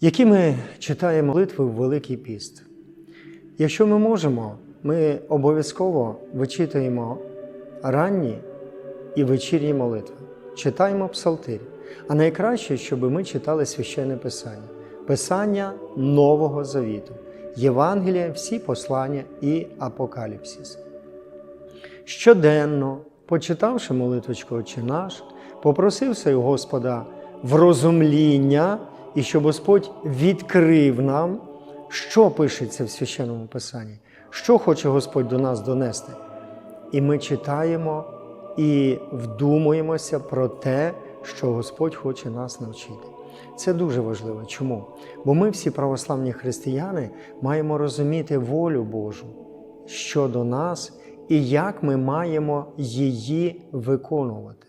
Які ми читаємо молитви в Великий піст? Якщо ми можемо, ми обов'язково вичитуємо ранні і вечірні молитви, читаємо псалтир. А найкраще, щоб ми читали Священне Писання, Писання Нового Завіту, Євангелія, всі послання і Апокаліпсис. Щоденно, почитавши молитвочку «Отче наш», попросився у Господа врозумління, і щоб Господь відкрив нам, що пишеться в Священному Писанні, що хоче Господь до нас донести. І ми читаємо і вдумуємося про те, що Господь хоче нас навчити. Це дуже важливо. Чому? Бо ми всі православні християни маємо розуміти волю Божу щодо нас і як ми маємо її виконувати.